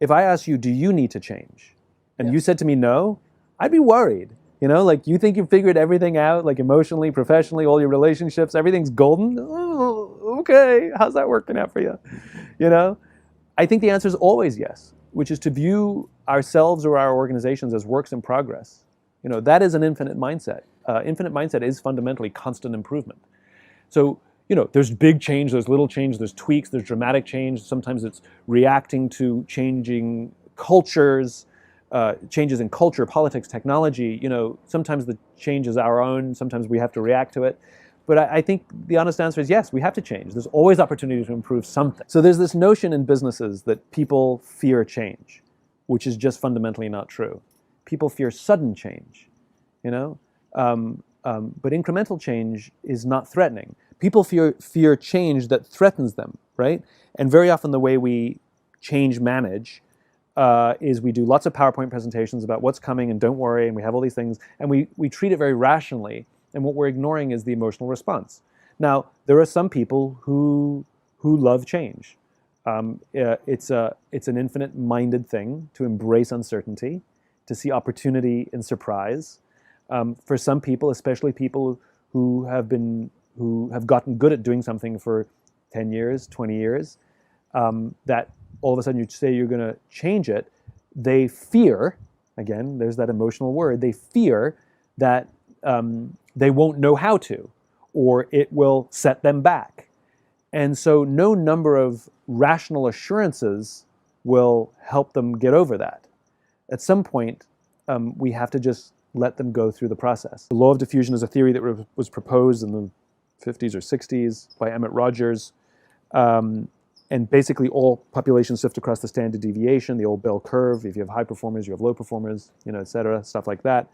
if I asked you, do you need to change? And you said to me, no, I'd be worried. You know, like, you think you've figured everything out, like emotionally, professionally, all your relationships, everything's golden? Oh, okay, how's that working out for you? You know, I think the answer is always yes, which is to view ourselves or our organizations as works in progress. You know, that is an infinite mindset. Infinite mindset is fundamentally constant improvement. So, you know, there's big change, there's little change, there's tweaks, there's dramatic change. Sometimes it's reacting to changing cultures, changes in culture, politics, technology. You know, sometimes the change is our own, sometimes we have to react to it. But I think the honest answer is yes, we have to change. There's always opportunity to improve something. So there's this notion in businesses that people fear change, which is just fundamentally not true. People fear sudden change, you know? But incremental change is not threatening. People fear change that threatens them, right? And very often the way we change manage is we do lots of PowerPoint presentations about what's coming and don't worry, and we have all these things, and we treat it very rationally, and what we're ignoring is the emotional response. Now, there are some people who love change. It's an infinite-minded thing to embrace uncertainty, to see opportunity in surprise. For some people, especially people who have gotten good at doing something for 10 years, 20 years, that all of a sudden you say you're going to change it, they fear, again, there's that emotional word, they fear that they won't know how to, or it will set them back. And so no number of rational assurances will help them get over that. At some point, we have to just let them go through the process. The law of diffusion is a theory that was proposed in the 50s or 60s by Emmett Rogers. And basically all populations shift across the standard deviation, the old bell curve. If you have high performers, you have low performers, you know, et cetera, stuff like that.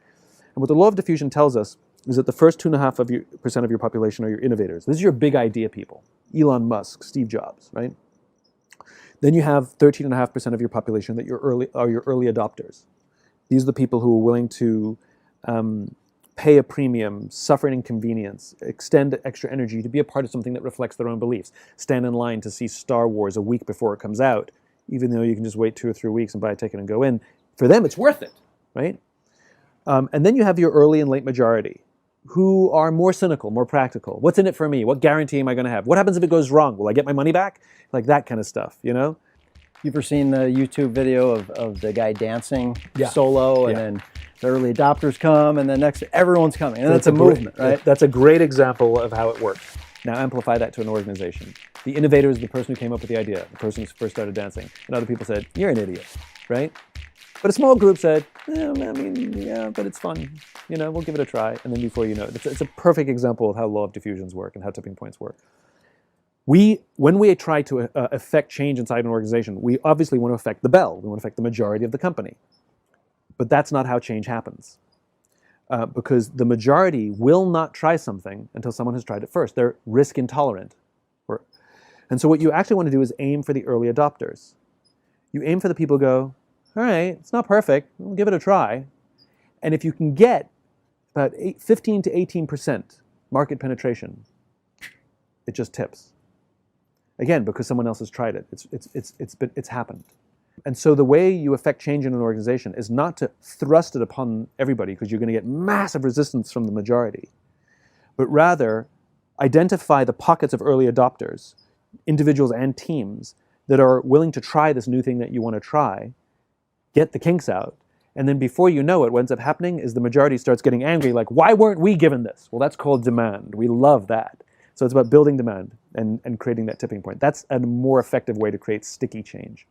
And what the law of diffusion tells us is that the first 2.5% of your population are your innovators. This is your big idea people. Elon Musk, Steve Jobs, right? Then you have 13.5% of your population that are your early adopters. These are the people who are willing to pay a premium, suffer an inconvenience, extend extra energy to be a part of something that reflects their own beliefs, stand in line to see Star Wars a week before it comes out, even though you can just wait 2 or 3 weeks and buy a ticket and go in. For them, it's worth it, right? And then you have your early and late majority, who are more cynical, more practical. What's in it for me? What guarantee am I going to have? What happens if it goes wrong? Will I get my money back? Like that kind of stuff, you know? You ever seen the YouTube video of the guy dancing solo, and then the early adopters come, and then next everyone's coming, and that's a movement, right? That's a great example of how it works. Now amplify that to an organization. The innovator is the person who came up with the idea, the person who first started dancing, and other people said, "You're an idiot," right? But a small group said, yeah, but it's fun. You know, we'll give it a try. And then before you know it, it's a perfect example of how law of diffusions work and how tipping points work. When we try to affect change inside an organization, we obviously want to affect the bell. We want to affect the majority of the company. But that's not how change happens. Because the majority will not try something until someone has tried it first. They're risk intolerant. And so what you actually want to do is aim for the early adopters. You aim for the people who go, all right, it's not perfect, we'll give it a try. And if you can get about 15 to 18% market penetration, it just tips. Again, because someone else has tried it. It's happened. And so the way you affect change in an organization is not to thrust it upon everybody, because you're going to get massive resistance from the majority, but rather identify the pockets of early adopters, individuals and teams, that are willing to try this new thing that you want to try, get the kinks out, and then before you know it, what ends up happening is the majority starts getting angry, like, why weren't we given this? Well, that's called demand. We love that. So it's about building demand and creating that tipping point. That's a more effective way to create sticky change.